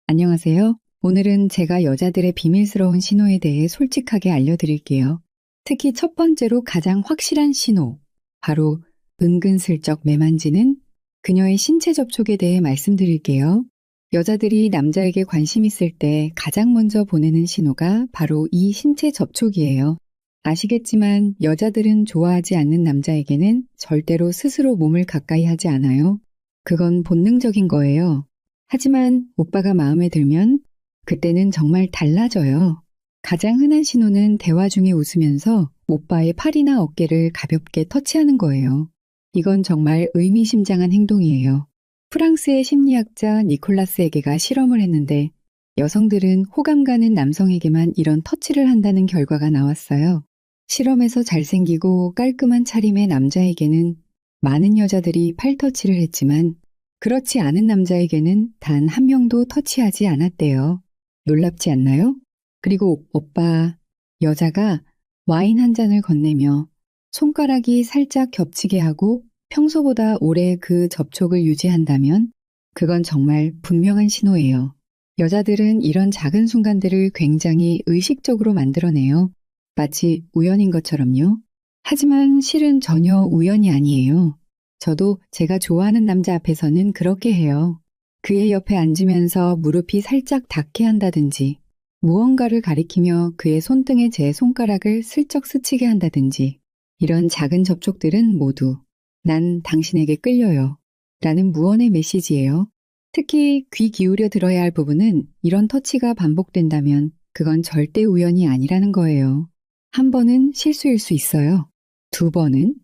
안녕하세요. 오늘은 제가 여자들의 비밀스러운 신호에 대해 솔직하게 알려드릴게요. 특히 첫 번째로 가장 확실한 신호, 바로 은근슬쩍 매만지는 그녀의 신체 접촉에 대해 말씀드릴게요. 여자들이 남자에게 관심 있을 때 가장 먼저 보내는 신호가 바로 이 신체 접촉이에요. 아시겠지만 여자들은 좋아하지 않는 남자에게는 절대로 스스로 몸을 가까이 하지 않아요. 그건 본능적인 거예요. 하지만 오빠가 마음에 들면 그때는 정말 달라져요. 가장 흔한 신호는 대화 중에 웃으면서 오빠의 팔이나 어깨를 가볍게 터치하는 거예요. 이건 정말 의미심장한 행동이에요. 프랑스의 심리학자 니콜라스 에게가 실험을 했는데 여성들은 호감 가는 남성에게만 이런 터치를 한다는 결과가 나왔어요. 실험에서 잘생기고 깔끔한 차림의 남자에게는 많은 여자들이 팔터치를 했지만 그렇지 않은 남자에게는 단 한 명도 터치하지 않았대요. 놀랍지 않나요? 그리고 오빠, 여자가 와인 한 잔을 건네며 손가락이 살짝 겹치게 하고 평소보다 오래 그 접촉을 유지한다면 그건 정말 분명한 신호예요. 여자들은 이런 작은 순간들을 굉장히 의식적으로 만들어내요. 마치 우연인 것처럼요. 하지만 실은 전혀 우연이 아니에요. 저도 제가 좋아하는 남자 앞에서는 그렇게 해요. 그의 옆에 앉으면서 무릎이 살짝 닿게 한다든지, 무언가를 가리키며 그의 손등에 제 손가락을 슬쩍 스치게 한다든지, 이런 작은 접촉들은 모두 난 당신에게 끌려요 라는 무언의 메시지예요. 특히 귀 기울여 들어야 할 부분은 이런 터치가 반복된다면 그건 절대 우연이 아니라는 거예요. 한 번은 실수일 수 있어요. 두 번은?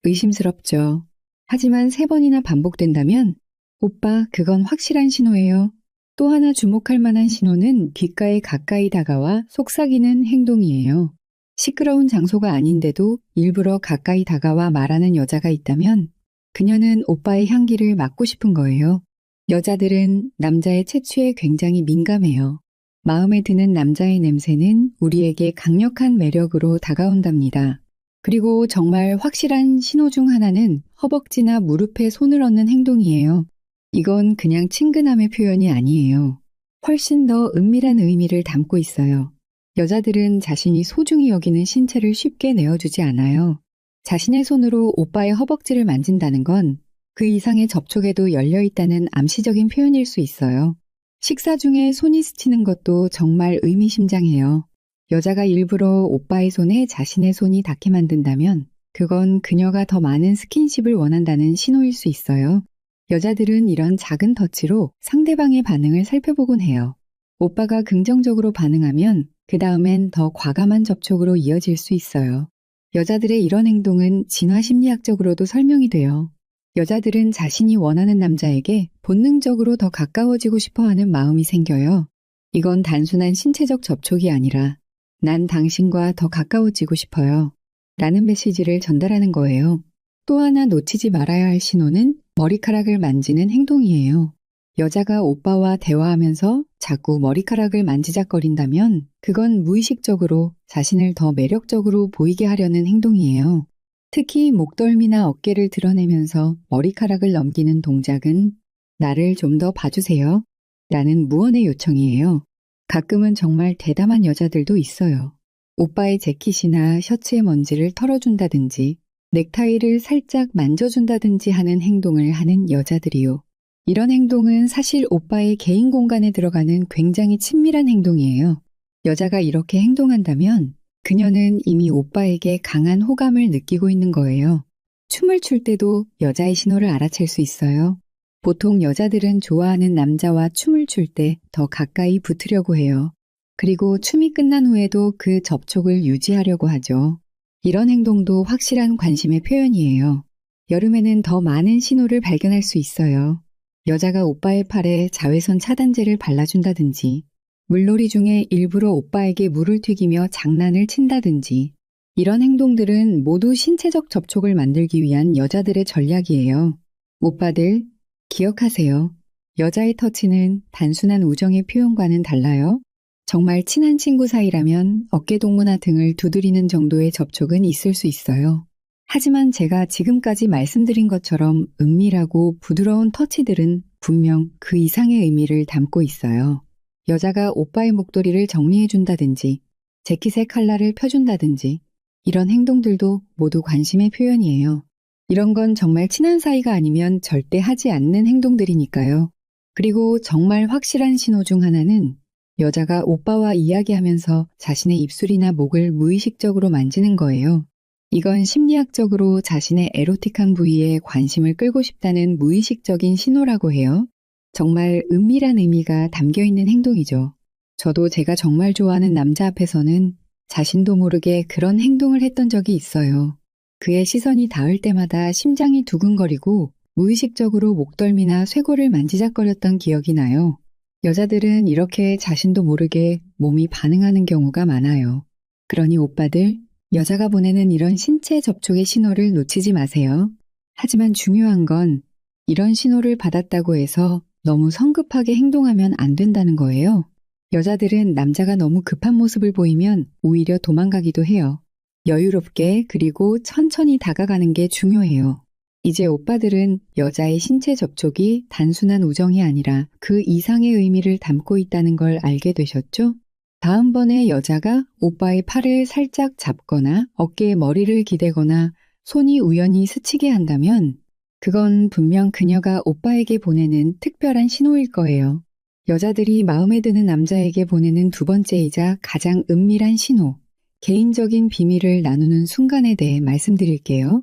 의심스럽죠. 하지만 세 번이나 반복된다면 오빠, 그건 확실한 신호예요. 또 하나 주목할 만한 신호는 귓가에 가까이 다가와 속삭이는 행동이에요. 시끄러운 장소가 아닌데도 일부러 가까이 다가와 말하는 여자가 있다면 그녀는 오빠의 향기를 맡고 싶은 거예요. 여자들은 남자의 채취에 굉장히 민감해요. 마음에 드는 남자의 냄새는 우리에게 강력한 매력으로 다가온답니다. 그리고 정말 확실한 신호 중 하나는 허벅지나 무릎에 손을 얹는 행동이에요. 이건 그냥 친근함의 표현이 아니에요. 훨씬 더 은밀한 의미를 담고 있어요. 여자들은 자신이 소중히 여기는 신체를 쉽게 내어주지 않아요. 자신의 손으로 오빠의 허벅지를 만진다는 건 그 이상의 접촉에도 열려있다는 암시적인 표현일 수 있어요. 식사 중에 손이 스치는 것도 정말 의미심장해요. 여자가 일부러 오빠의 손에 자신의 손이 닿게 만든다면 그건 그녀가 더 많은 스킨십을 원한다는 신호일 수 있어요. 여자들은 이런 작은 터치로 상대방의 반응을 살펴보곤 해요. 오빠가 긍정적으로 반응하면 그 다음엔 더 과감한 접촉으로 이어질 수 있어요. 여자들의 이런 행동은 진화 심리학적으로도 설명이 돼요. 여자들은 자신이 원하는 남자에게 본능적으로 더 가까워지고 싶어하는 마음이 생겨요. 이건 단순한 신체적 접촉이 아니라 난 당신과 더 가까워지고 싶어요 라는 메시지를 전달하는 거예요. 또 하나 놓치지 말아야 할 신호는 머리카락을 만지는 행동이에요. 여자가 오빠와 대화하면서 자꾸 머리카락을 만지작거린다면 그건 무의식적으로 자신을 더 매력적으로 보이게 하려는 행동이에요. 특히 목덜미나 어깨를 드러내면서 머리카락을 넘기는 동작은 나를 좀 더 봐주세요 라는 무언의 요청이에요. 가끔은 정말 대담한 여자들도 있어요. 오빠의 재킷이나 셔츠의 먼지를 털어준다든지 넥타이를 살짝 만져준다든지 하는 행동을 하는 여자들이요. 이런 행동은 사실 오빠의 개인 공간에 들어가는 굉장히 친밀한 행동이에요. 여자가 이렇게 행동한다면 그녀는 이미 오빠에게 강한 호감을 느끼고 있는 거예요. 춤을 출 때도 여자의 신호를 알아챌 수 있어요. 보통 여자들은 좋아하는 남자와 춤을 출 때 더 가까이 붙으려고 해요. 그리고 춤이 끝난 후에도 그 접촉을 유지하려고 하죠. 이런 행동도 확실한 관심의 표현이에요. 여름에는 더 많은 신호를 발견할 수 있어요. 여자가 오빠의 팔에 자외선 차단제를 발라준다든지, 물놀이 중에 일부러 오빠에게 물을 튀기며 장난을 친다든지, 이런 행동들은 모두 신체적 접촉을 만들기 위한 여자들의 전략이에요. 오빠들, 기억하세요. 여자의 터치는 단순한 우정의 표현과는 달라요. 정말 친한 친구 사이라면 어깨동무나 등을 두드리는 정도의 접촉은 있을 수 있어요. 하지만 제가 지금까지 말씀드린 것처럼 은밀하고 부드러운 터치들은 분명 그 이상의 의미를 담고 있어요. 여자가 오빠의 목도리를 정리해준다든지, 재킷의 컬러를 펴준다든지, 이런 행동들도 모두 관심의 표현이에요. 이런 건 정말 친한 사이가 아니면 절대 하지 않는 행동들이니까요. 그리고 정말 확실한 신호 중 하나는 여자가 오빠와 이야기하면서 자신의 입술이나 목을 무의식적으로 만지는 거예요. 이건 심리학적으로 자신의 에로틱한 부위에 관심을 끌고 싶다는 무의식적인 신호라고 해요. 정말 은밀한 의미가 담겨 있는 행동이죠. 저도 제가 정말 좋아하는 남자 앞에서는 자신도 모르게 그런 행동을 했던 적이 있어요. 그의 시선이 닿을 때마다 심장이 두근거리고 무의식적으로 목덜미나 쇄골을 만지작거렸던 기억이 나요. 여자들은 이렇게 자신도 모르게 몸이 반응하는 경우가 많아요. 그러니 오빠들, 여자가 보내는 이런 신체 접촉의 신호를 놓치지 마세요. 하지만 중요한 건 이런 신호를 받았다고 해서 너무 성급하게 행동하면 안 된다는 거예요. 여자들은 남자가 너무 급한 모습을 보이면 오히려 도망가기도 해요. 여유롭게 그리고 천천히 다가가는 게 중요해요. 이제 오빠들은 여자의 신체 접촉이 단순한 우정이 아니라 그 이상의 의미를 담고 있다는 걸 알게 되셨죠? 다음번에 여자가 오빠의 팔을 살짝 잡거나 어깨에 머리를 기대거나 손이 우연히 스치게 한다면 그건 분명 그녀가 오빠에게 보내는 특별한 신호일 거예요. 여자들이 마음에 드는 남자에게 보내는 두 번째이자 가장 은밀한 신호, 개인적인 비밀을 나누는 순간에 대해 말씀드릴게요.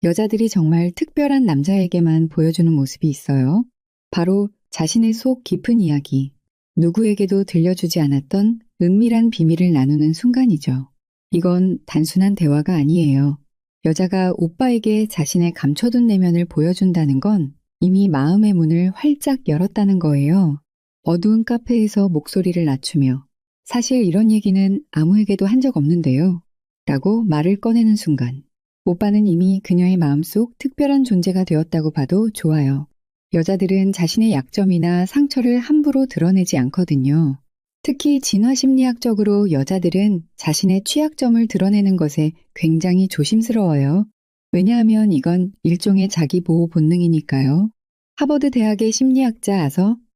여자들이 정말 특별한 남자에게만 보여주는 모습이 있어요. 바로 자신의 속 깊은 이야기, 누구에게도 들려주지 않았던 은밀한 비밀을 나누는 순간이죠. 이건 단순한 대화가 아니에요. 여자가 오빠에게 자신의 감춰둔 내면을 보여준다는 건 이미 마음의 문을 활짝 열었다는 거예요. 어두운 카페에서 목소리를 낮추며 사실 이런 얘기는 아무에게도 한 적 없는데요. 라고 말을 꺼내는 순간 오빠는 이미 그녀의 마음속 특별한 존재가 되었다고 봐도 좋아요. 여자들은 자신의 약점이나 상처를 함부로 드러내지 않거든요. 특히 진화심리학적으로 여자들은 자신의 취약점을 드러내는 것에 굉장히 조심스러워요. 왜냐하면 이건 일종의 자기보호 본능이니까요. 하버드 대학의 심리학자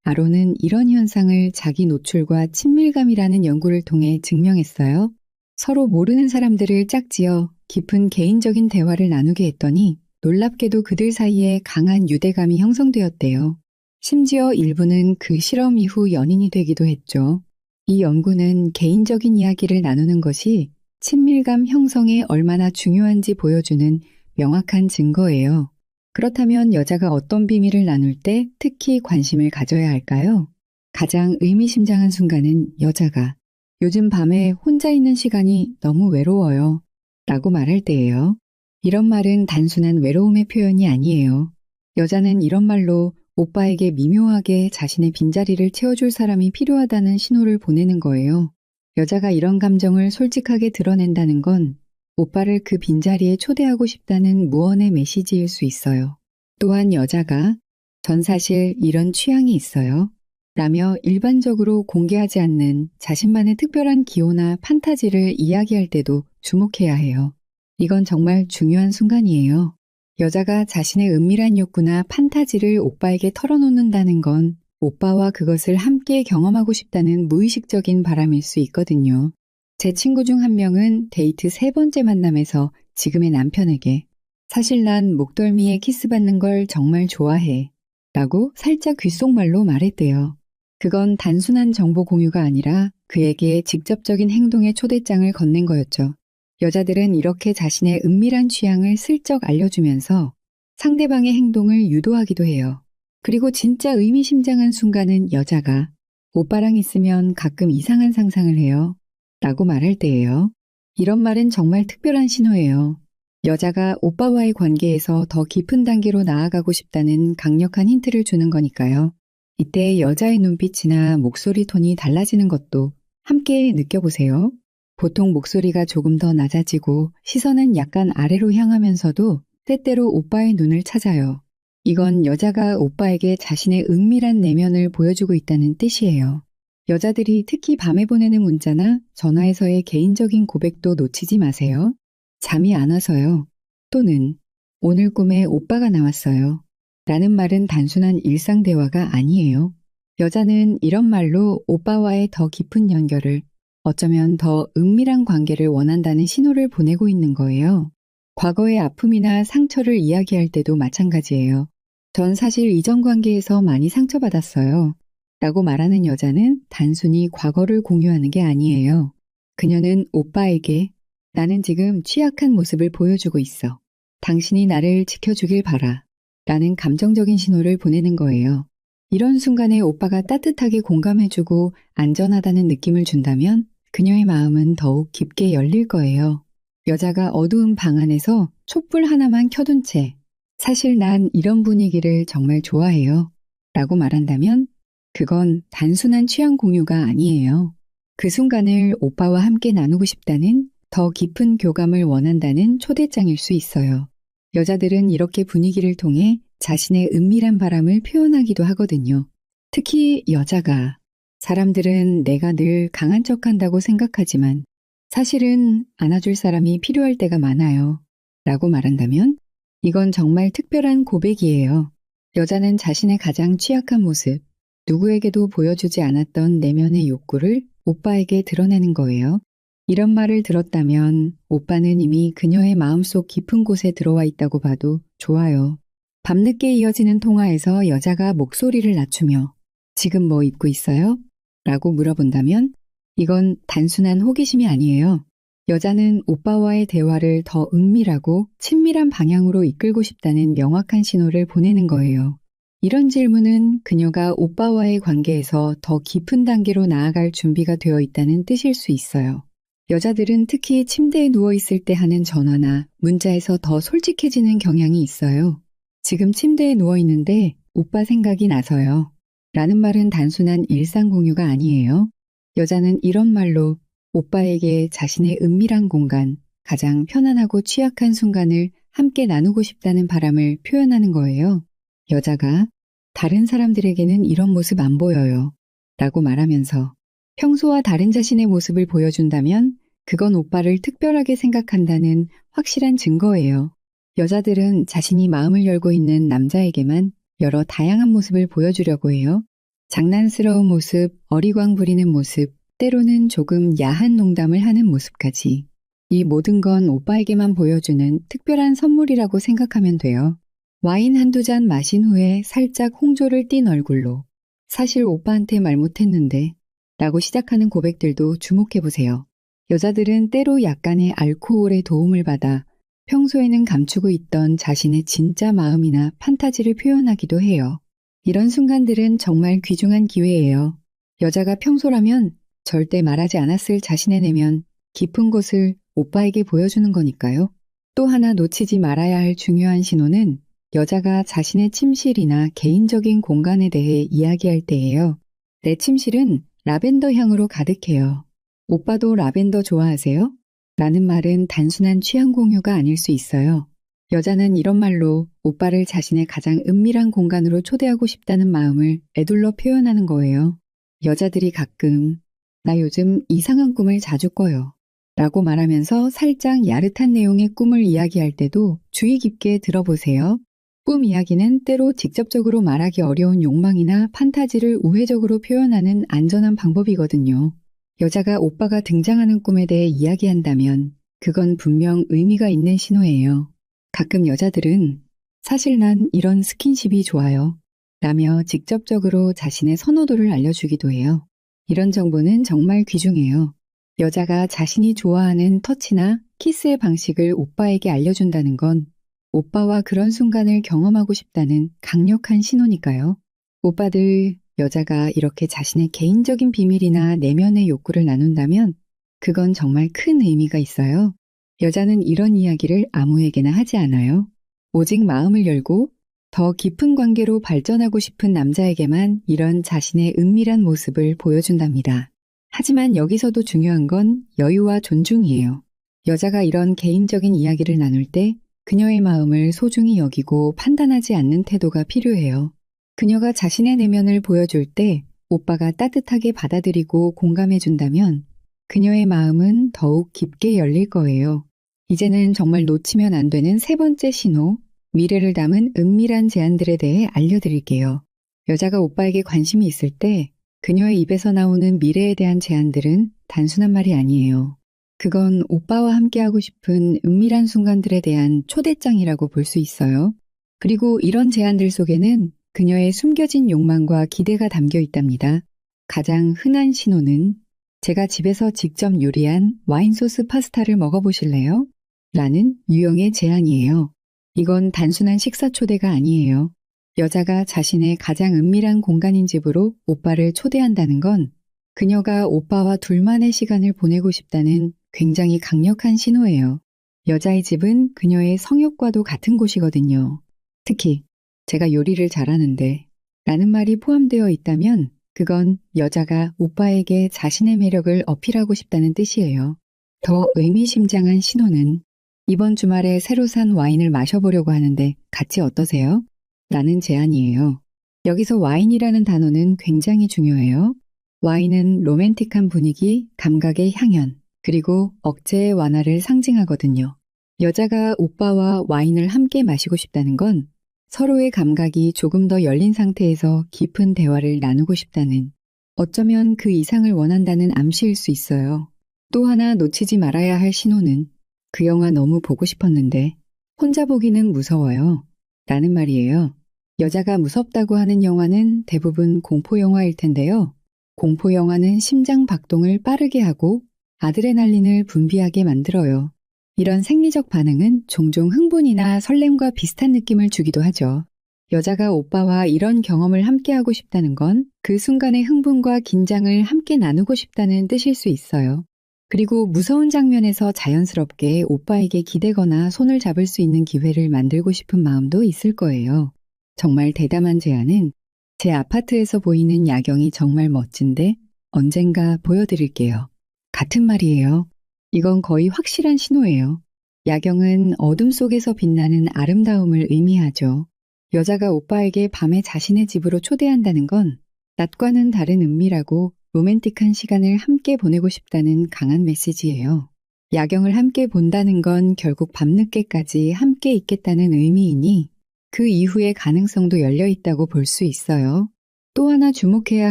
아로는 이런 현상을 자기 노출과 친밀감이라는 연구를 통해 증명했어요. 서로 모르는 사람들을 짝지어 깊은 개인적인 대화를 나누게 했더니 놀랍게도 그들 사이에 강한 유대감이 형성되었대요. 심지어 일부는 그 실험 이후 연인이 되기도 했죠. 이 연구는 개인적인 이야기를 나누는 것이 친밀감 형성에 얼마나 중요한지 보여주는 명확한 증거예요. 그렇다면 여자가 어떤 비밀을 나눌 때 특히 관심을 가져야 할까요? 가장 의미심장한 순간은 여자가 요즘 밤에 혼자 있는 시간이 너무 외로워요. 라고 말할 때예요. 이런 말은 단순한 외로움의 표현이 아니에요. 여자는 이런 말로 오빠에게 미묘하게 자신의 빈자리를 채워줄 사람이 필요하다는 신호를 보내는 거예요. 여자가 이런 감정을 솔직하게 드러낸다는 건 오빠를 그 빈자리에 초대하고 싶다는 무언의 메시지일 수 있어요. 또한 여자가 전 사실 이런 취향이 있어요. 라며 일반적으로 공개하지 않는 자신만의 특별한 기호나 판타지를 이야기할 때도 주목해야 해요. 이건 정말 중요한 순간이에요. 여자가 자신의 은밀한 욕구나 판타지를 오빠에게 털어놓는다는 건 오빠와 그것을 함께 경험하고 싶다는 무의식적인 바람일 수 있거든요. 제 친구 중 한 명은 데이트 3번째 만남에서 지금의 남편에게 사실 난 목덜미에 키스받는 걸 정말 좋아해 라고 살짝 귓속말로 말했대요. 그건 단순한 정보 공유가 아니라 그에게 직접적인 행동의 초대장을 건넨 거였죠. 여자들은 이렇게 자신의 은밀한 취향을 슬쩍 알려주면서 상대방의 행동을 유도하기도 해요. 그리고 진짜 의미심장한 순간은 여자가 오빠랑 있으면 가끔 이상한 상상을 해요. 라고 말할 때예요. 이런 말은 정말 특별한 신호예요. 여자가 오빠와의 관계에서 더 깊은 단계로 나아가고 싶다는 강력한 힌트를 주는 거니까요. 이때 여자의 눈빛이나 목소리 톤이 달라지는 것도 함께 느껴보세요. 보통 목소리가 조금 더 낮아지고 시선은 약간 아래로 향하면서도 때때로 오빠의 눈을 찾아요. 이건 여자가 오빠에게 자신의 은밀한 내면을 보여주고 있다는 뜻이에요. 여자들이 특히 밤에 보내는 문자나 전화에서의 개인적인 고백도 놓치지 마세요. 잠이 안 와서요. 또는 오늘 꿈에 오빠가 나왔어요. 라는 말은 단순한 일상 대화가 아니에요. 여자는 이런 말로 오빠와의 더 깊은 연결을, 어쩌면 더 은밀한 관계를 원한다는 신호를 보내고 있는 거예요. 과거의 아픔이나 상처를 이야기할 때도 마찬가지예요. 전 사실 이전 관계에서 많이 상처받았어요. 라고 말하는 여자는 단순히 과거를 공유하는 게 아니에요. 그녀는 오빠에게 나는 지금 취약한 모습을 보여주고 있어. 당신이 나를 지켜주길 바라. 라는 감정적인 신호를 보내는 거예요. 이런 순간에 오빠가 따뜻하게 공감해주고 안전하다는 느낌을 준다면 그녀의 마음은 더욱 깊게 열릴 거예요. 여자가 어두운 방 안에서 촛불 하나만 켜둔 채 사실 난 이런 분위기를 정말 좋아해요. 라고 말한다면 그건 단순한 취향 공유가 아니에요. 그 순간을 오빠와 함께 나누고 싶다는 더 깊은 교감을 원한다는 초대장일 수 있어요. 여자들은 이렇게 분위기를 통해 자신의 은밀한 바람을 표현하기도 하거든요. 특히 여자가 사람들은 내가 늘 강한 척한다고 생각하지만 사실은 안아줄 사람이 필요할 때가 많아요. 라고 말한다면 이건 정말 특별한 고백이에요. 여자는 자신의 가장 취약한 모습, 누구에게도 보여주지 않았던 내면의 욕구를 오빠에게 드러내는 거예요. 이런 말을 들었다면 오빠는 이미 그녀의 마음속 깊은 곳에 들어와 있다고 봐도 좋아요. 밤늦게 이어지는 통화에서 여자가 목소리를 낮추며 지금 뭐 입고 있어요? 라고 물어본다면 이건 단순한 호기심이 아니에요. 여자는 오빠와의 대화를 더 은밀하고 친밀한 방향으로 이끌고 싶다는 명확한 신호를 보내는 거예요. 이런 질문은 그녀가 오빠와의 관계에서 더 깊은 단계로 나아갈 준비가 되어 있다는 뜻일 수 있어요. 여자들은 특히 침대에 누워있을 때 하는 전화나 문자에서 더 솔직해지는 경향이 있어요. 지금 침대에 누워있는데 오빠 생각이 나서요. 라는 말은 단순한 일상 공유가 아니에요. 여자는 이런 말로 오빠에게 자신의 은밀한 공간, 가장 편안하고 취약한 순간을 함께 나누고 싶다는 바람을 표현하는 거예요. 여자가 다른 사람들에게는 이런 모습 안 보여요. 라고 말하면서 평소와 다른 자신의 모습을 보여준다면 그건 오빠를 특별하게 생각한다는 확실한 증거예요. 여자들은 자신이 마음을 열고 있는 남자에게만 여러 다양한 모습을 보여주려고 해요. 장난스러운 모습, 어리광 부리는 모습, 때로는 조금 야한 농담을 하는 모습까지. 이 모든 건 오빠에게만 보여주는 특별한 선물이라고 생각하면 돼요. 와인 한두 잔 마신 후에 살짝 홍조를 띤 얼굴로 사실 오빠한테 말 못했는데 라고 시작하는 고백들도 주목해보세요. 여자들은 때로 약간의 알코올의 도움을 받아 평소에는 감추고 있던 자신의 진짜 마음이나 판타지를 표현하기도 해요. 이런 순간들은 정말 귀중한 기회예요. 여자가 평소라면 절대 말하지 않았을 자신의 내면, 깊은 곳을 오빠에게 보여주는 거니까요. 또 하나 놓치지 말아야 할 중요한 신호는 여자가 자신의 침실이나 개인적인 공간에 대해 이야기할 때예요. 내 침실은 라벤더 향으로 가득해요. 오빠도 라벤더 좋아하세요? 라는 말은 단순한 취향 공유가 아닐 수 있어요. 여자는 이런 말로 오빠를 자신의 가장 은밀한 공간으로 초대하고 싶다는 마음을 애둘러 표현하는 거예요. 여자들이 가끔 나 요즘 이상한 꿈을 자주 꿔요. 라고 말하면서 살짝 야릇한 내용의 꿈을 이야기할 때도 주의 깊게 들어보세요. 꿈 이야기는 때로 직접적으로 말하기 어려운 욕망이나 판타지를 우회적으로 표현하는 안전한 방법이거든요. 여자가 오빠가 등장하는 꿈에 대해 이야기한다면 그건 분명 의미가 있는 신호예요. 가끔 여자들은 사실 난 이런 스킨십이 좋아요. 라며 직접적으로 자신의 선호도를 알려주기도 해요. 이런 정보는 정말 귀중해요. 여자가 자신이 좋아하는 터치나 키스의 방식을 오빠에게 알려준다는 건 오빠와 그런 순간을 경험하고 싶다는 강력한 신호니까요. 오빠들, 여자가 이렇게 자신의 개인적인 비밀이나 내면의 욕구를 나눈다면 그건 정말 큰 의미가 있어요. 여자는 이런 이야기를 아무에게나 하지 않아요. 오직 마음을 열고 더 깊은 관계로 발전하고 싶은 남자에게만 이런 자신의 은밀한 모습을 보여준답니다. 하지만 여기서도 중요한 건 여유와 존중이에요. 여자가 이런 개인적인 이야기를 나눌 때 그녀의 마음을 소중히 여기고 판단하지 않는 태도가 필요해요. 그녀가 자신의 내면을 보여줄 때 오빠가 따뜻하게 받아들이고 공감해준다면 그녀의 마음은 더욱 깊게 열릴 거예요. 이제는 정말 놓치면 안 되는 세 번째 신호, 미래를 담은 은밀한 제안들에 대해 알려드릴게요. 여자가 오빠에게 관심이 있을 때 그녀의 입에서 나오는 미래에 대한 제안들은 단순한 말이 아니에요. 그건 오빠와 함께하고 싶은 은밀한 순간들에 대한 초대장이라고 볼 수 있어요. 그리고 이런 제안들 속에는 그녀의 숨겨진 욕망과 기대가 담겨 있답니다. 가장 흔한 신호는 제가 집에서 직접 요리한 와인소스 파스타를 먹어보실래요? 라는 유형의 제안이에요. 이건 단순한 식사 초대가 아니에요. 여자가 자신의 가장 은밀한 공간인 집으로 오빠를 초대한다는 건 그녀가 오빠와 둘만의 시간을 보내고 싶다는 굉장히 강력한 신호예요. 여자의 집은 그녀의 성욕과도 같은 곳이거든요. 특히 제가 요리를 잘하는데 라는 말이 포함되어 있다면 그건 여자가 오빠에게 자신의 매력을 어필하고 싶다는 뜻이에요. 더 의미심장한 신호는 이번 주말에 새로 산 와인을 마셔보려고 하는데 같이 어떠세요? 라는 제안이에요. 여기서 와인이라는 단어는 굉장히 중요해요. 와인은 로맨틱한 분위기, 감각의 향연, 그리고 억제의 완화를 상징하거든요. 여자가 오빠와 와인을 함께 마시고 싶다는 건 서로의 감각이 조금 더 열린 상태에서 깊은 대화를 나누고 싶다는, 어쩌면 그 이상을 원한다는 암시일 수 있어요. 또 하나 놓치지 말아야 할 신호는 그 영화 너무 보고 싶었는데 혼자 보기는 무서워요. 라는 말이에요. 여자가 무섭다고 하는 영화는 대부분 공포영화일 텐데요. 공포영화는 심장 박동을 빠르게 하고 아드레날린을 분비하게 만들어요. 이런 생리적 반응은 종종 흥분이나 설렘과 비슷한 느낌을 주기도 하죠. 여자가 오빠와 이런 경험을 함께하고 싶다는 건 그 순간의 흥분과 긴장을 함께 나누고 싶다는 뜻일 수 있어요. 그리고 무서운 장면에서 자연스럽게 오빠에게 기대거나 손을 잡을 수 있는 기회를 만들고 싶은 마음도 있을 거예요. 정말 대담한 제안은 제 아파트에서 보이는 야경이 정말 멋진데 언젠가 보여드릴게요. 같은 말이에요. 이건 거의 확실한 신호예요. 야경은 어둠 속에서 빛나는 아름다움을 의미하죠. 여자가 오빠에게 밤에 자신의 집으로 초대한다는 건 낮과는 다른 은밀하고 로맨틱한 시간을 함께 보내고 싶다는 강한 메시지예요. 야경을 함께 본다는 건 결국 밤늦게까지 함께 있겠다는 의미이니 그 이후의 가능성도 열려 있다고 볼 수 있어요. 또 하나 주목해야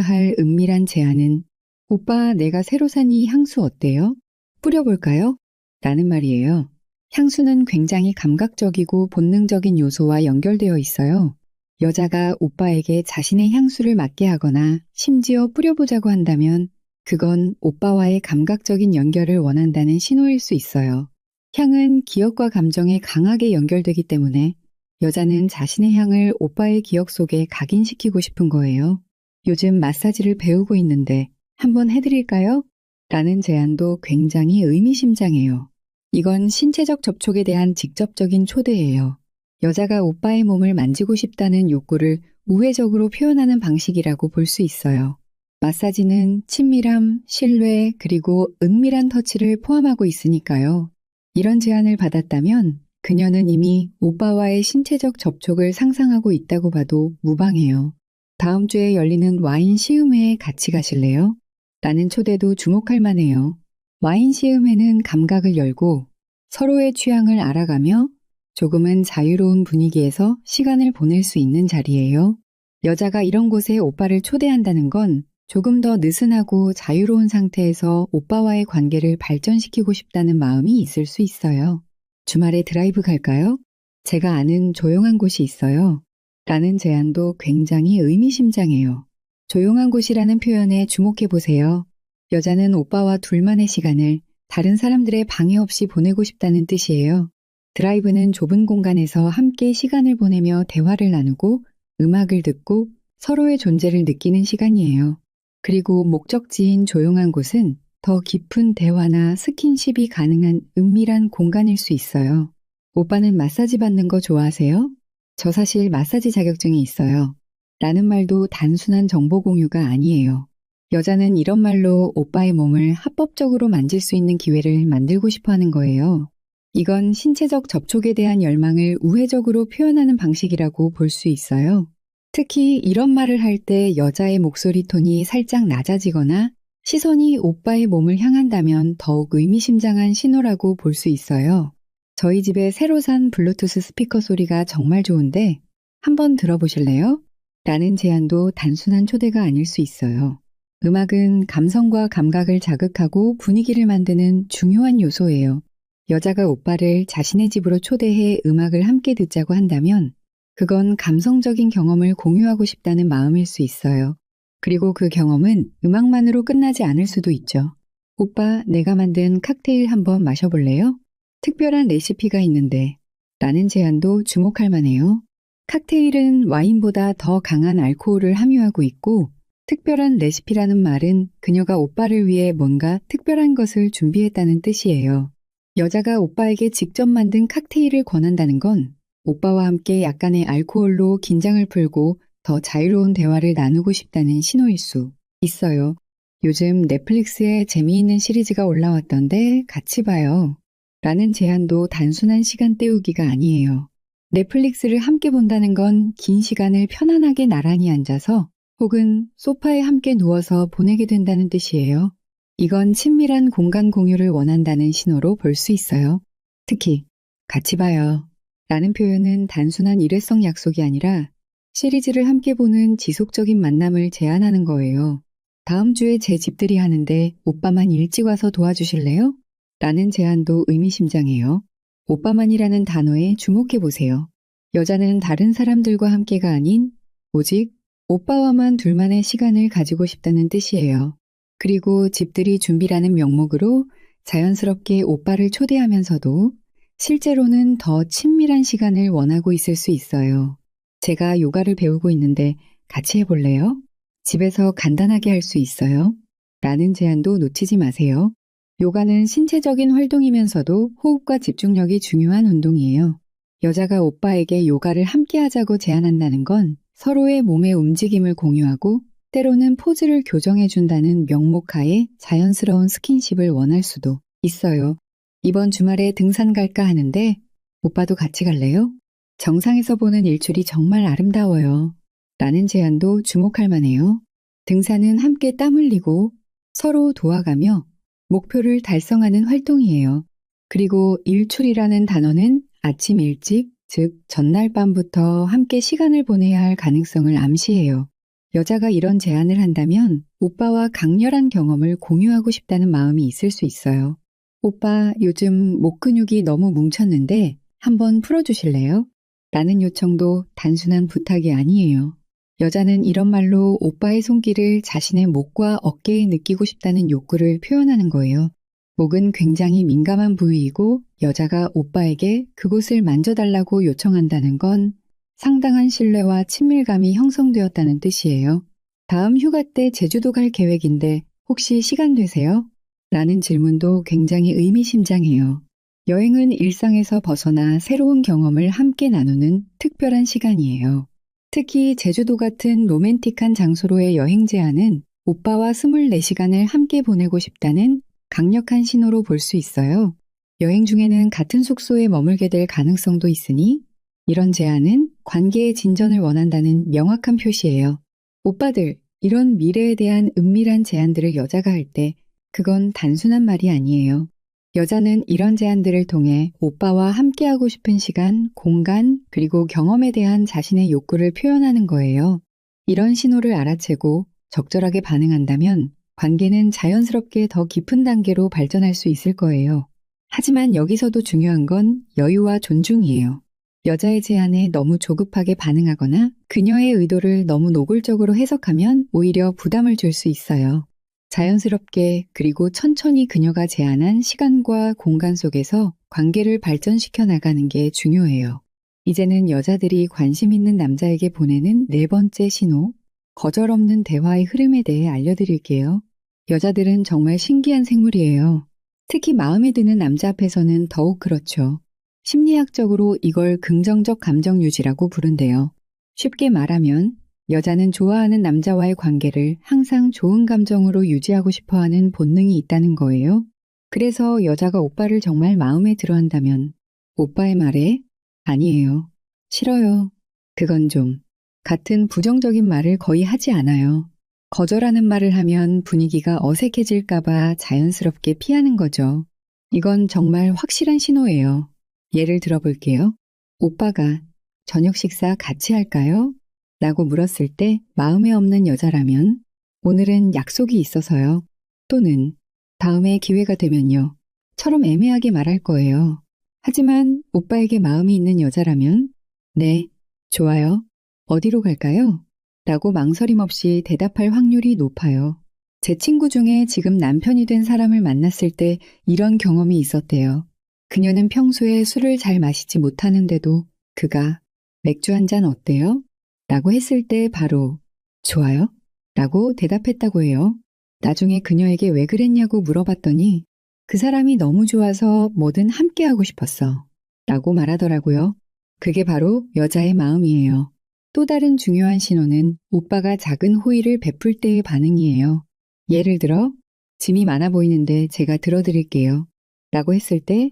할 은밀한 제안은 오빠, 내가 새로 산 이 향수 어때요? 뿌려볼까요? 라는 말이에요. 향수는 굉장히 감각적이고 본능적인 요소와 연결되어 있어요. 여자가 오빠에게 자신의 향수를 맡게 하거나 심지어 뿌려보자고 한다면 그건 오빠와의 감각적인 연결을 원한다는 신호일 수 있어요. 향은 기억과 감정에 강하게 연결되기 때문에 여자는 자신의 향을 오빠의 기억 속에 각인시키고 싶은 거예요. 요즘 마사지를 배우고 있는데 한번 해드릴까요? 라는 제안도 굉장히 의미심장해요. 이건 신체적 접촉에 대한 직접적인 초대예요. 여자가 오빠의 몸을 만지고 싶다는 욕구를 우회적으로 표현하는 방식이라고 볼 수 있어요. 마사지는 친밀함, 신뢰, 그리고 은밀한 터치를 포함하고 있으니까요. 이런 제안을 받았다면 그녀는 이미 오빠와의 신체적 접촉을 상상하고 있다고 봐도 무방해요. 다음 주에 열리는 와인 시음회에 같이 가실래요? 라는 초대도 주목할 만해요. 와인 시음회는 감각을 열고 서로의 취향을 알아가며 조금은 자유로운 분위기에서 시간을 보낼 수 있는 자리예요. 여자가 이런 곳에 오빠를 초대한다는 건 조금 더 느슨하고 자유로운 상태에서 오빠와의 관계를 발전시키고 싶다는 마음이 있을 수 있어요. 주말에 드라이브 갈까요? 제가 아는 조용한 곳이 있어요. 라는 제안도 굉장히 의미심장해요. 조용한 곳이라는 표현에 주목해 보세요. 여자는 오빠와 둘만의 시간을 다른 사람들의 방해 없이 보내고 싶다는 뜻이에요. 드라이브는 좁은 공간에서 함께 시간을 보내며 대화를 나누고 음악을 듣고 서로의 존재를 느끼는 시간이에요. 그리고 목적지인 조용한 곳은 더 깊은 대화나 스킨십이 가능한 은밀한 공간일 수 있어요. 오빠는 마사지 받는 거 좋아하세요? 저 사실 마사지 자격증이 있어요. 라는 말도 단순한 정보 공유가 아니에요. 여자는 이런 말로 오빠의 몸을 합법적으로 만질 수 있는 기회를 만들고 싶어 하는 거예요. 이건 신체적 접촉에 대한 열망을 우회적으로 표현하는 방식이라고 볼 수 있어요. 특히 이런 말을 할 때 여자의 목소리 톤이 살짝 낮아지거나 시선이 오빠의 몸을 향한다면 더욱 의미심장한 신호라고 볼 수 있어요. 저희 집에 새로 산 블루투스 스피커 소리가 정말 좋은데 한번 들어보실래요? 라는 제안도 단순한 초대가 아닐 수 있어요. 음악은 감성과 감각을 자극하고 분위기를 만드는 중요한 요소예요. 여자가 오빠를 자신의 집으로 초대해 음악을 함께 듣자고 한다면 그건 감성적인 경험을 공유하고 싶다는 마음일 수 있어요. 그리고 그 경험은 음악만으로 끝나지 않을 수도 있죠. 오빠, 내가 만든 칵테일 한번 마셔볼래요? 특별한 레시피가 있는데 라는 제안도 주목할 만해요. 칵테일은 와인보다 더 강한 알코올을 함유하고 있고 특별한 레시피라는 말은 그녀가 오빠를 위해 뭔가 특별한 것을 준비했다는 뜻이에요. 여자가 오빠에게 직접 만든 칵테일을 권한다는 건 오빠와 함께 약간의 알코올로 긴장을 풀고 더 자유로운 대화를 나누고 싶다는 신호일 수 있어요. 요즘 넷플릭스에 재미있는 시리즈가 올라왔던데 같이 봐요. 라는 제안도 단순한 시간 때우기가 아니에요. 넷플릭스를 함께 본다는 건 긴 시간을 편안하게 나란히 앉아서 혹은 소파에 함께 누워서 보내게 된다는 뜻이에요. 이건 친밀한 공간 공유를 원한다는 신호로 볼 수 있어요. 특히 같이 봐요 라는 표현은 단순한 일회성 약속이 아니라 시리즈를 함께 보는 지속적인 만남을 제안하는 거예요. 다음 주에 제 집들이 하는데 오빠만 일찍 와서 도와주실래요? 라는 제안도 의미심장해요. 오빠만이라는 단어에 주목해 보세요. 여자는 다른 사람들과 함께가 아닌 오직 오빠와만 둘만의 시간을 가지고 싶다는 뜻이에요. 그리고 집들이 준비라는 명목으로 자연스럽게 오빠를 초대하면서도 실제로는 더 친밀한 시간을 원하고 있을 수 있어요. 제가 요가를 배우고 있는데 같이 해볼래요? 집에서 간단하게 할 수 있어요. 라는 제안도 놓치지 마세요. 요가는 신체적인 활동이면서도 호흡과 집중력이 중요한 운동이에요. 여자가 오빠에게 요가를 함께 하자고 제안한다는 건 서로의 몸의 움직임을 공유하고 때로는 포즈를 교정해준다는 명목하에 자연스러운 스킨십을 원할 수도 있어요. 이번 주말에 등산 갈까 하는데 오빠도 같이 갈래요? 정상에서 보는 일출이 정말 아름다워요. 라는 제안도 주목할 만해요. 등산은 함께 땀 흘리고 서로 도와가며 목표를 달성하는 활동이에요. 그리고 일출이라는 단어는 아침 일찍, 즉 전날 밤부터 함께 시간을 보내야 할 가능성을 암시해요. 여자가 이런 제안을 한다면 오빠와 강렬한 경험을 공유하고 싶다는 마음이 있을 수 있어요. 오빠, 요즘 목 근육이 너무 뭉쳤는데 한번 풀어주실래요? 라는 요청도 단순한 부탁이 아니에요. 여자는 이런 말로 오빠의 손길을 자신의 목과 어깨에 느끼고 싶다는 욕구를 표현하는 거예요. 목은 굉장히 민감한 부위이고 여자가 오빠에게 그곳을 만져달라고 요청한다는 건 상당한 신뢰와 친밀감이 형성되었다는 뜻이에요. 다음 휴가 때 제주도 갈 계획인데 혹시 시간 되세요? 라는 질문도 굉장히 의미심장해요. 여행은 일상에서 벗어나 새로운 경험을 함께 나누는 특별한 시간이에요. 특히 제주도 같은 로맨틱한 장소로의 여행 제안은 오빠와 24시간을 함께 보내고 싶다는 강력한 신호로 볼 수 있어요. 여행 중에는 같은 숙소에 머물게 될 가능성도 있으니 이런 제안은 관계의 진전을 원한다는 명확한 표시예요. 오빠들, 이런 미래에 대한 은밀한 제안들을 여자가 할 때 그건 단순한 말이 아니에요. 여자는 이런 제안들을 통해 오빠와 함께하고 싶은 시간, 공간, 그리고 경험에 대한 자신의 욕구를 표현하는 거예요. 이런 신호를 알아채고 적절하게 반응한다면 관계는 자연스럽게 더 깊은 단계로 발전할 수 있을 거예요. 하지만 여기서도 중요한 건 여유와 존중이에요. 여자의 제안에 너무 조급하게 반응하거나 그녀의 의도를 너무 노골적으로 해석하면 오히려 부담을 줄 수 있어요. 자연스럽게 그리고 천천히 그녀가 제안한 시간과 공간 속에서 관계를 발전시켜 나가는 게 중요해요. 이제는 여자들이 관심 있는 남자에게 보내는 네 번째 신호, 거절 없는 대화의 흐름에 대해 알려드릴게요. 여자들은 정말 신기한 생물이에요. 특히 마음에 드는 남자 앞에서는 더욱 그렇죠. 심리학적으로 이걸 긍정적 감정 유지라고 부른대요. 쉽게 말하면 여자는 좋아하는 남자와의 관계를 항상 좋은 감정으로 유지하고 싶어하는 본능이 있다는 거예요. 그래서 여자가 오빠를 정말 마음에 들어한다면 오빠의 말에 아니에요, 싫어요, 그건 좀 같은 부정적인 말을 거의 하지 않아요. 거절하는 말을 하면 분위기가 어색해질까봐 자연스럽게 피하는 거죠. 이건 정말 확실한 신호예요. 예를 들어볼게요. 오빠가 저녁 식사 같이 할까요? 라고 물었을 때 마음에 없는 여자라면 오늘은 약속이 있어서요. 또는 다음에 기회가 되면요. 처럼 애매하게 말할 거예요. 하지만 오빠에게 마음이 있는 여자라면 네, 좋아요. 어디로 갈까요? 라고 망설임 없이 대답할 확률이 높아요. 제 친구 중에 지금 남편이 된 사람을 만났을 때 이런 경험이 있었대요. 그녀는 평소에 술을 잘 마시지 못하는데도 그가 맥주 한 잔 어때요? 라고 했을 때 바로 좋아요? 라고 대답했다고 해요. 나중에 그녀에게 왜 그랬냐고 물어봤더니 그 사람이 너무 좋아서 뭐든 함께하고 싶었어. 라고 말하더라고요. 그게 바로 여자의 마음이에요. 또 다른 중요한 신호는 오빠가 작은 호의를 베풀 때의 반응이에요. 예를 들어, 짐이 많아 보이는데 제가 들어드릴게요. 라고 했을 때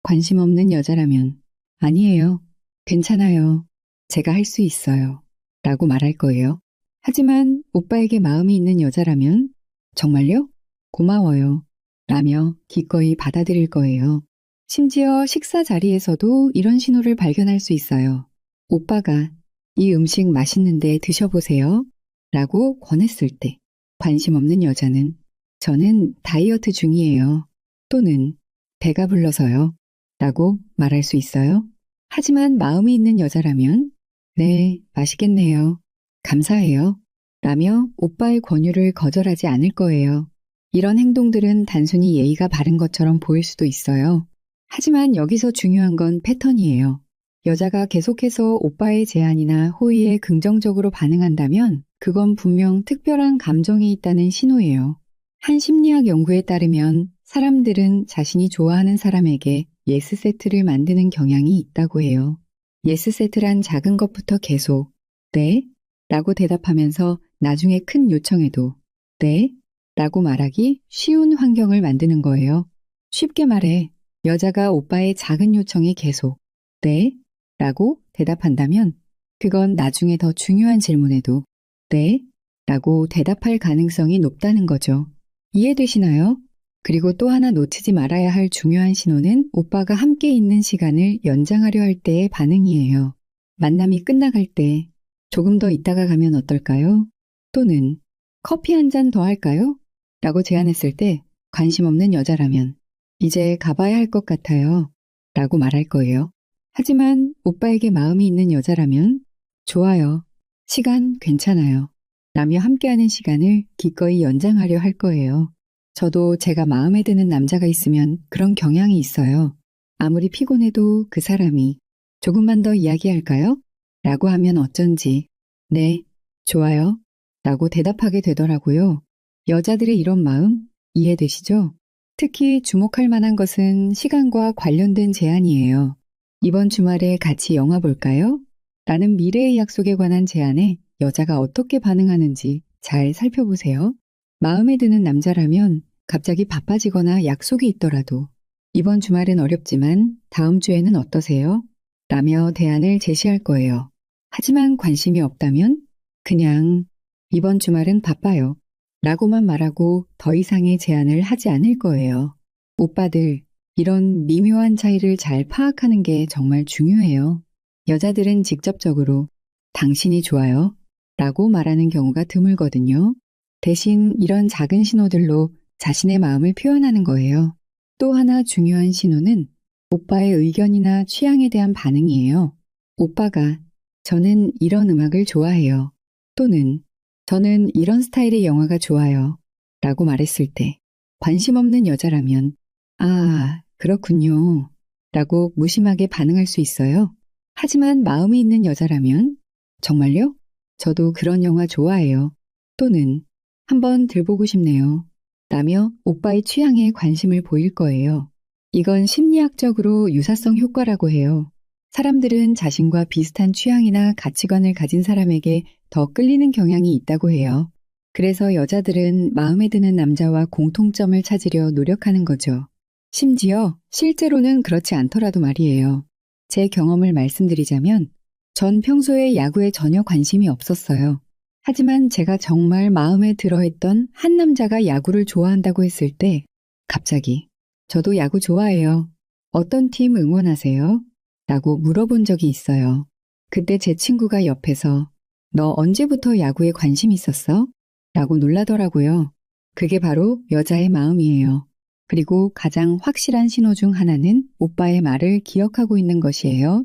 관심 없는 여자라면 아니에요. 괜찮아요. 제가 할 수 있어요. 라고 말할 거예요. 하지만 오빠에게 마음이 있는 여자라면 정말요? 고마워요. 라며 기꺼이 받아들일 거예요. 심지어 식사 자리에서도 이런 신호를 발견할 수 있어요. 오빠가 이 음식 맛있는데 드셔보세요. 라고 권했을 때 관심 없는 여자는 저는 다이어트 중이에요. 또는 배가 불러서요. 라고 말할 수 있어요. 하지만 마음이 있는 여자라면 네, 맛있겠네요. 감사해요. 라며 오빠의 권유를 거절하지 않을 거예요. 이런 행동들은 단순히 예의가 바른 것처럼 보일 수도 있어요. 하지만 여기서 중요한 건 패턴이에요. 여자가 계속해서 오빠의 제안이나 호의에 긍정적으로 반응한다면 그건 분명 특별한 감정이 있다는 신호예요. 한 심리학 연구에 따르면 사람들은 자신이 좋아하는 사람에게 예스 세트를 만드는 경향이 있다고 해요. 예스 세트란 작은 것부터 계속 네? 라고 대답하면서 나중에 큰 요청에도 네? 라고 말하기 쉬운 환경을 만드는 거예요. 쉽게 말해 여자가 오빠의 작은 요청에 계속 네? 라고 대답한다면 그건 나중에 더 중요한 질문에도 네? 라고 대답할 가능성이 높다는 거죠. 이해되시나요? 그리고 또 하나 놓치지 말아야 할 중요한 신호는 오빠가 함께 있는 시간을 연장하려 할 때의 반응이에요. 만남이 끝나갈 때 조금 더 있다가 가면 어떨까요? 또는 커피 한 잔 더 할까요? 라고 제안했을 때 관심 없는 여자라면 이제 가봐야 할 것 같아요. 라고 말할 거예요. 하지만 오빠에게 마음이 있는 여자라면 좋아요. 시간 괜찮아요. 라며 함께하는 시간을 기꺼이 연장하려 할 거예요. 저도 제가 마음에 드는 남자가 있으면 그런 경향이 있어요. 아무리 피곤해도 그 사람이 조금만 더 이야기할까요? 라고 하면 어쩐지 네, 좋아요. 라고 대답하게 되더라고요. 여자들의 이런 마음 이해되시죠? 특히 주목할 만한 것은 시간과 관련된 제안이에요. 이번 주말에 같이 영화 볼까요? 라는 미래의 약속에 관한 제안에 여자가 어떻게 반응하는지 잘 살펴보세요. 마음에 드는 남자라면 갑자기 바빠지거나 약속이 있더라도 이번 주말은 어렵지만 다음 주에는 어떠세요? 라며 대안을 제시할 거예요. 하지만 관심이 없다면 그냥 이번 주말은 바빠요. 라고만 말하고 더 이상의 제안을 하지 않을 거예요. 오빠들, 이런 미묘한 차이를 잘 파악하는 게 정말 중요해요. 여자들은 직접적으로 당신이 좋아요. 라고 말하는 경우가 드물거든요. 대신 이런 작은 신호들로 자신의 마음을 표현하는 거예요. 또 하나 중요한 신호는 오빠의 의견이나 취향에 대한 반응이에요. 오빠가 저는 이런 음악을 좋아해요. 또는 저는 이런 스타일의 영화가 좋아요. 라고 말했을 때 관심 없는 여자라면 아, 그렇군요. 라고 무심하게 반응할 수 있어요. 하지만 마음이 있는 여자라면 정말요? 저도 그런 영화 좋아해요. 또는 한번 들보고 싶네요. 라며 오빠의 취향에 관심을 보일 거예요. 이건 심리학적으로 유사성 효과라고 해요. 사람들은 자신과 비슷한 취향이나 가치관을 가진 사람에게 더 끌리는 경향이 있다고 해요. 그래서 여자들은 마음에 드는 남자와 공통점을 찾으려 노력하는 거죠. 심지어 실제로는 그렇지 않더라도 말이에요. 제 경험을 말씀드리자면 전 평소에 야구에 전혀 관심이 없었어요. 하지만 제가 정말 마음에 들어했던 한 남자가 야구를 좋아한다고 했을 때 갑자기 저도 야구 좋아해요. 어떤 팀 응원하세요? 라고 물어본 적이 있어요. 그때 제 친구가 옆에서 너 언제부터 야구에 관심 있었어? 라고 놀라더라고요. 그게 바로 여자의 마음이에요. 그리고 가장 확실한 신호 중 하나는 오빠의 말을 기억하고 있는 것이에요.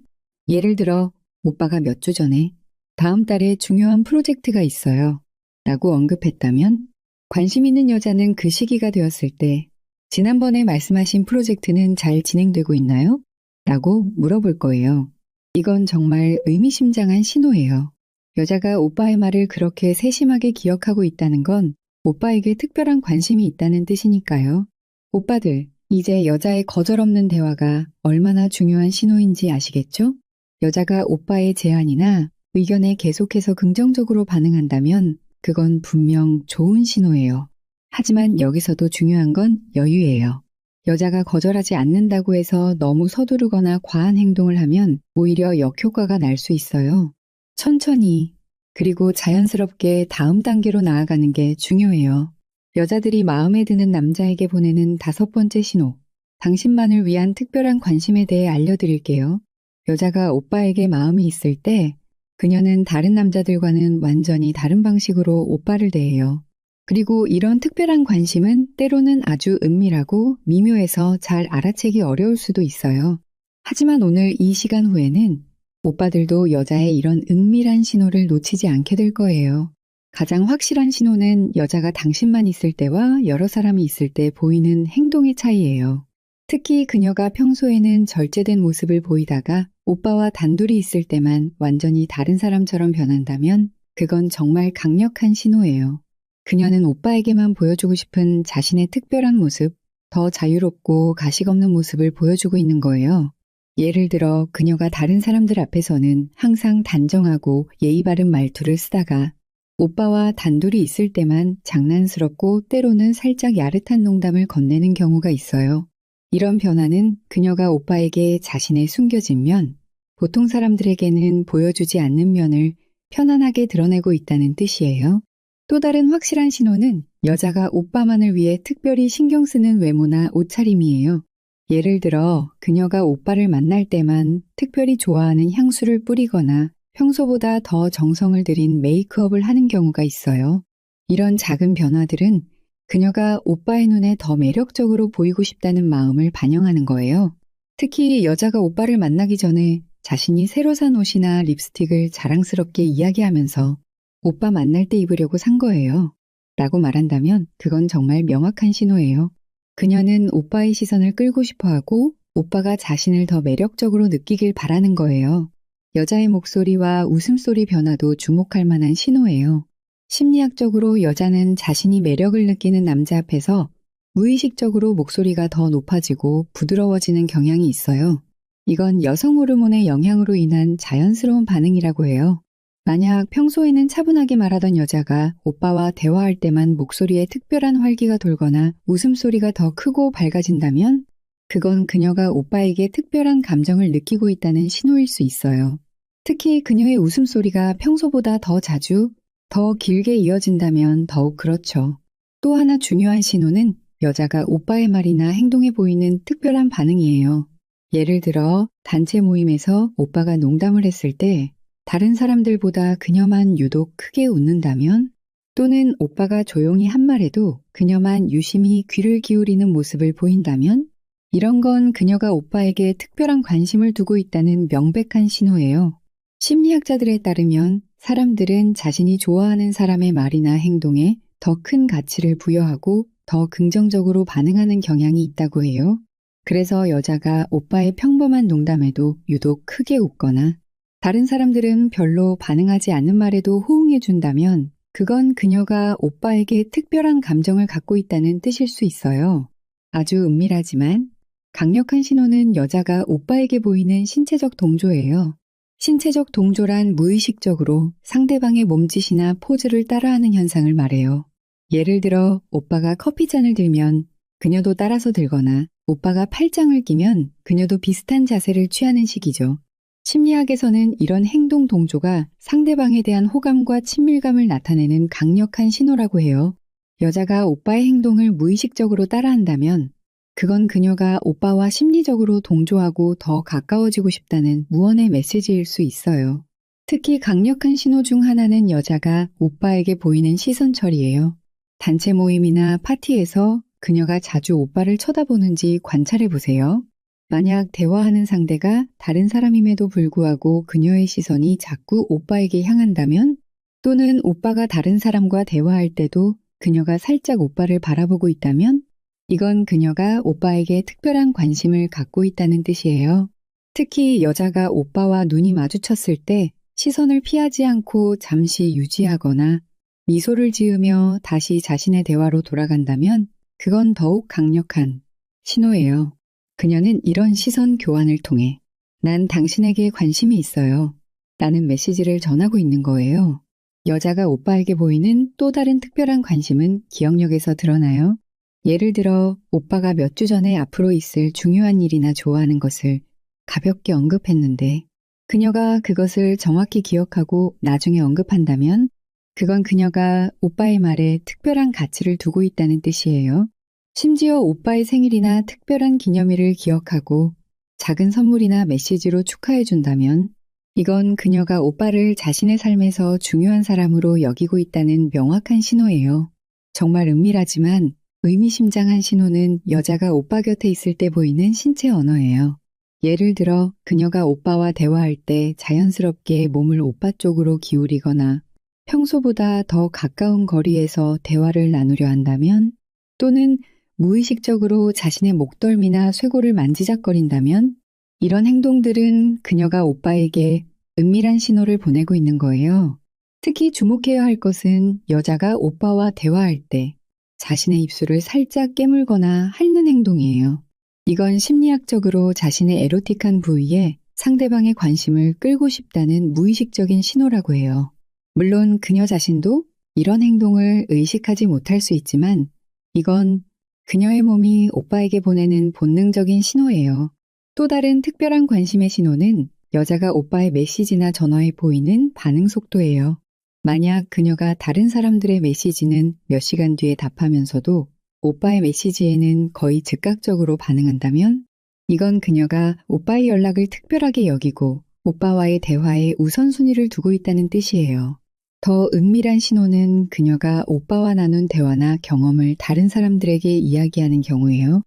예를 들어 오빠가 몇 주 전에 다음 달에 중요한 프로젝트가 있어요. 라고 언급했다면 관심 있는 여자는 그 시기가 되었을 때 지난번에 말씀하신 프로젝트는 잘 진행되고 있나요? 라고 물어볼 거예요. 이건 정말 의미심장한 신호예요. 여자가 오빠의 말을 그렇게 세심하게 기억하고 있다는 건 오빠에게 특별한 관심이 있다는 뜻이니까요. 오빠들, 이제 여자의 거절 없는 대화가 얼마나 중요한 신호인지 아시겠죠? 여자가 오빠의 제안이나 의견에 계속해서 긍정적으로 반응한다면 그건 분명 좋은 신호예요. 하지만 여기서도 중요한 건 여유예요. 여자가 거절하지 않는다고 해서 너무 서두르거나 과한 행동을 하면 오히려 역효과가 날 수 있어요. 천천히, 그리고 자연스럽게 다음 단계로 나아가는 게 중요해요. 여자들이 마음에 드는 남자에게 보내는 5번째 신호. 당신만을 위한 특별한 관심에 대해 알려드릴게요. 여자가 오빠에게 마음이 있을 때 그녀는 다른 남자들과는 완전히 다른 방식으로 오빠를 대해요. 그리고 이런 특별한 관심은 때로는 아주 은밀하고 미묘해서 잘 알아채기 어려울 수도 있어요. 하지만 오늘 이 시간 후에는 오빠들도 여자의 이런 은밀한 신호를 놓치지 않게 될 거예요. 가장 확실한 신호는 여자가 당신만 있을 때와 여러 사람이 있을 때 보이는 행동의 차이예요. 특히 그녀가 평소에는 절제된 모습을 보이다가 오빠와 단둘이 있을 때만 완전히 다른 사람처럼 변한다면 그건 정말 강력한 신호예요. 그녀는 오빠에게만 보여주고 싶은 자신의 특별한 모습, 더 자유롭고 가식 없는 모습을 보여주고 있는 거예요. 예를 들어 그녀가 다른 사람들 앞에서는 항상 단정하고 예의 바른 말투를 쓰다가 오빠와 단둘이 있을 때만 장난스럽고 때로는 살짝 야릇한 농담을 건네는 경우가 있어요. 이런 변화는 그녀가 오빠에게 자신의 숨겨진 면, 보통 사람들에게는 보여주지 않는 면을 편안하게 드러내고 있다는 뜻이에요. 또 다른 확실한 신호는 여자가 오빠만을 위해 특별히 신경 쓰는 외모나 옷차림이에요. 예를 들어 그녀가 오빠를 만날 때만 특별히 좋아하는 향수를 뿌리거나 평소보다 더 정성을 들인 메이크업을 하는 경우가 있어요. 이런 작은 변화들은 그녀가 오빠의 눈에 더 매력적으로 보이고 싶다는 마음을 반영하는 거예요. 특히 여자가 오빠를 만나기 전에 자신이 새로 산 옷이나 립스틱을 자랑스럽게 이야기하면서 오빠 만날 때 입으려고 산 거예요. 라고 말한다면 그건 정말 명확한 신호예요. 그녀는 오빠의 시선을 끌고 싶어 하고 오빠가 자신을 더 매력적으로 느끼길 바라는 거예요. 여자의 목소리와 웃음소리 변화도 주목할 만한 신호예요. 심리학적으로 여자는 자신이 매력을 느끼는 남자 앞에서 무의식적으로 목소리가 더 높아지고 부드러워지는 경향이 있어요. 이건 여성 호르몬의 영향으로 인한 자연스러운 반응이라고 해요. 만약 평소에는 차분하게 말하던 여자가 오빠와 대화할 때만 목소리에 특별한 활기가 돌거나 웃음소리가 더 크고 밝아진다면 그건 그녀가 오빠에게 특별한 감정을 느끼고 있다는 신호일 수 있어요. 특히 그녀의 웃음소리가 평소보다 더 자주, 더 길게 이어진다면 더욱 그렇죠. 또 하나 중요한 신호는 여자가 오빠의 말이나 행동에 보이는 특별한 반응이에요. 예를 들어 단체 모임에서 오빠가 농담을 했을 때 다른 사람들보다 그녀만 유독 크게 웃는다면 또는 오빠가 조용히 한 말에도 그녀만 유심히 귀를 기울이는 모습을 보인다면 이런 건 그녀가 오빠에게 특별한 관심을 두고 있다는 명백한 신호예요. 심리학자들에 따르면 사람들은 자신이 좋아하는 사람의 말이나 행동에 더 큰 가치를 부여하고 더 긍정적으로 반응하는 경향이 있다고 해요. 그래서 여자가 오빠의 평범한 농담에도 유독 크게 웃거나 다른 사람들은 별로 반응하지 않는 말에도 호응해준다면 그건 그녀가 오빠에게 특별한 감정을 갖고 있다는 뜻일 수 있어요. 아주 은밀하지만 강력한 신호는 여자가 오빠에게 보이는 신체적 동조예요. 신체적 동조란 무의식적으로 상대방의 몸짓이나 포즈를 따라하는 현상을 말해요. 예를 들어 오빠가 커피잔을 들면 그녀도 따라서 들거나 오빠가 팔짱을 끼면 그녀도 비슷한 자세를 취하는 식이죠. 심리학에서는 이런 행동 동조가 상대방에 대한 호감과 친밀감을 나타내는 강력한 신호라고 해요. 여자가 오빠의 행동을 무의식적으로 따라한다면 그건 그녀가 오빠와 심리적으로 동조하고 더 가까워지고 싶다는 무언의 메시지일 수 있어요. 특히 강력한 신호 중 하나는 여자가 오빠에게 보이는 시선 처리예요. 단체 모임이나 파티에서 그녀가 자주 오빠를 쳐다보는지 관찰해 보세요. 만약 대화하는 상대가 다른 사람임에도 불구하고 그녀의 시선이 자꾸 오빠에게 향한다면, 또는 오빠가 다른 사람과 대화할 때도 그녀가 살짝 오빠를 바라보고 있다면, 이건 그녀가 오빠에게 특별한 관심을 갖고 있다는 뜻이에요. 특히 여자가 오빠와 눈이 마주쳤을 때 시선을 피하지 않고 잠시 유지하거나 미소를 지으며 다시 자신의 대화로 돌아간다면 그건 더욱 강력한 신호예요. 그녀는 이런 시선 교환을 통해 난 당신에게 관심이 있어요 라는 메시지를 전하고 있는 거예요. 여자가 오빠에게 보이는 또 다른 특별한 관심은 기억력에서 드러나요. 예를 들어 오빠가 몇 주 전에 앞으로 있을 중요한 일이나 좋아하는 것을 가볍게 언급했는데 그녀가 그것을 정확히 기억하고 나중에 언급한다면 그건 그녀가 오빠의 말에 특별한 가치를 두고 있다는 뜻이에요. 심지어 오빠의 생일이나 특별한 기념일을 기억하고 작은 선물이나 메시지로 축하해 준다면 이건 그녀가 오빠를 자신의 삶에서 중요한 사람으로 여기고 있다는 명확한 신호예요. 정말 은밀하지만 의미심장한 신호는 여자가 오빠 곁에 있을 때 보이는 신체 언어예요. 예를 들어 그녀가 오빠와 대화할 때 자연스럽게 몸을 오빠 쪽으로 기울이거나 평소보다 더 가까운 거리에서 대화를 나누려 한다면, 또는 무의식적으로 자신의 목덜미나 쇄골을 만지작거린다면 이런 행동들은 그녀가 오빠에게 은밀한 신호를 보내고 있는 거예요. 특히 주목해야 할 것은 여자가 오빠와 대화할 때 자신의 입술을 살짝 깨물거나 핥는 행동이에요. 이건 심리학적으로 자신의 에로틱한 부위에 상대방의 관심을 끌고 싶다는 무의식적인 신호라고 해요. 물론 그녀 자신도 이런 행동을 의식하지 못할 수 있지만 이건 그녀의 몸이 오빠에게 보내는 본능적인 신호예요. 또 다른 특별한 관심의 신호는 여자가 오빠의 메시지나 전화에 보이는 반응 속도예요. 만약 그녀가 다른 사람들의 메시지는 몇 시간 뒤에 답하면서도 오빠의 메시지에는 거의 즉각적으로 반응한다면 이건 그녀가 오빠의 연락을 특별하게 여기고 오빠와의 대화에 우선순위를 두고 있다는 뜻이에요. 더 은밀한 신호는 그녀가 오빠와 나눈 대화나 경험을 다른 사람들에게 이야기하는 경우예요.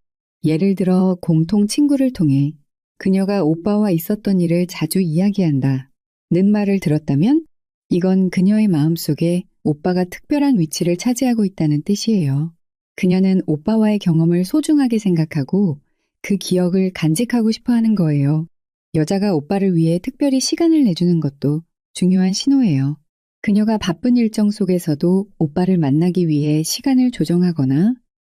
예를 들어 공통 친구를 통해 그녀가 오빠와 있었던 일을 자주 이야기한다는 말을 들었다면 이건 그녀의 마음속에 오빠가 특별한 위치를 차지하고 있다는 뜻이에요. 그녀는 오빠와의 경험을 소중하게 생각하고 그 기억을 간직하고 싶어 하는 거예요. 여자가 오빠를 위해 특별히 시간을 내주는 것도 중요한 신호예요. 그녀가 바쁜 일정 속에서도 오빠를 만나기 위해 시간을 조정하거나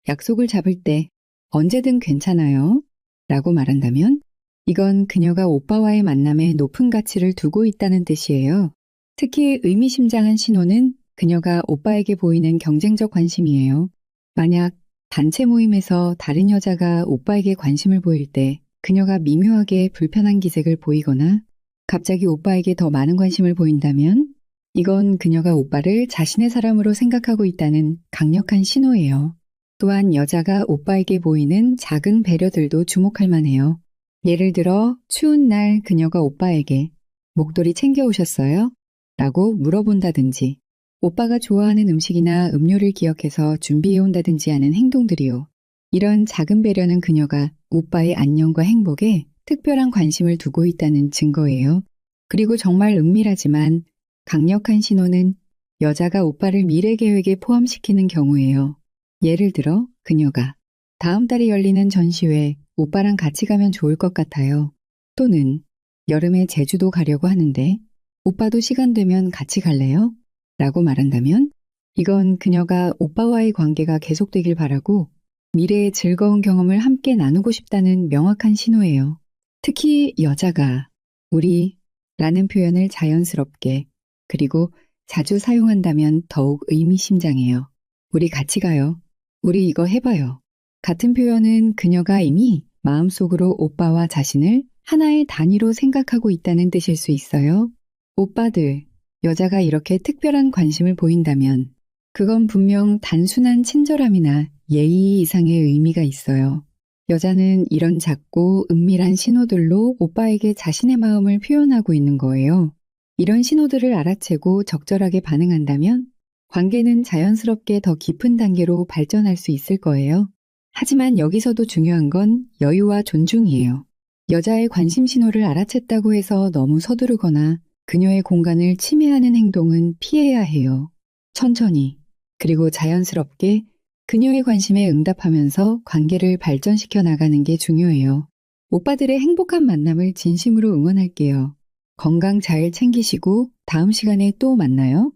약속을 잡을 때 언제든 괜찮아요 라고 말한다면 이건 그녀가 오빠와의 만남에 높은 가치를 두고 있다는 뜻이에요. 특히 의미심장한 신호는 그녀가 오빠에게 보이는 경쟁적 관심이에요. 만약 단체 모임에서 다른 여자가 오빠에게 관심을 보일 때 그녀가 미묘하게 불편한 기색을 보이거나 갑자기 오빠에게 더 많은 관심을 보인다면 이건 그녀가 오빠를 자신의 사람으로 생각하고 있다는 강력한 신호예요. 또한 여자가 오빠에게 보이는 작은 배려들도 주목할 만해요. 예를 들어 추운 날 그녀가 오빠에게 목도리 챙겨오셨어요? 라고 물어본다든지 오빠가 좋아하는 음식이나 음료를 기억해서 준비해온다든지 하는 행동들이요. 이런 작은 배려는 그녀가 오빠의 안녕과 행복에 특별한 관심을 두고 있다는 증거예요. 그리고 정말 은밀하지만 강력한 신호는 여자가 오빠를 미래 계획에 포함시키는 경우예요. 예를 들어 그녀가 다음 달에 열리는 전시회 오빠랑 같이 가면 좋을 것 같아요. 또는 여름에 제주도 가려고 하는데 오빠도 시간 되면 같이 갈래요? 라고 말한다면 이건 그녀가 오빠와의 관계가 계속되길 바라고 미래의 즐거운 경험을 함께 나누고 싶다는 명확한 신호예요. 특히 여자가 우리 라는 표현을 자연스럽게 그리고 자주 사용한다면 더욱 의미심장해요. 우리 같이 가요. 우리 이거 해봐요. 같은 표현은 그녀가 이미 마음속으로 오빠와 자신을 하나의 단위로 생각하고 있다는 뜻일 수 있어요. 오빠들, 여자가 이렇게 특별한 관심을 보인다면 그건 분명 단순한 친절함이나 예의 이상의 의미가 있어요. 여자는 이런 작고 은밀한 신호들로 오빠에게 자신의 마음을 표현하고 있는 거예요. 이런 신호들을 알아채고 적절하게 반응한다면 관계는 자연스럽게 더 깊은 단계로 발전할 수 있을 거예요. 하지만 여기서도 중요한 건 여유와 존중이에요. 여자의 관심 신호를 알아챘다고 해서 너무 서두르거나 그녀의 공간을 침해하는 행동은 피해야 해요. 천천히, 그리고 자연스럽게 그녀의 관심에 응답하면서 관계를 발전시켜 나가는 게 중요해요. 오빠들의 행복한 만남을 진심으로 응원할게요. 건강 잘 챙기시고 다음 시간에 또 만나요.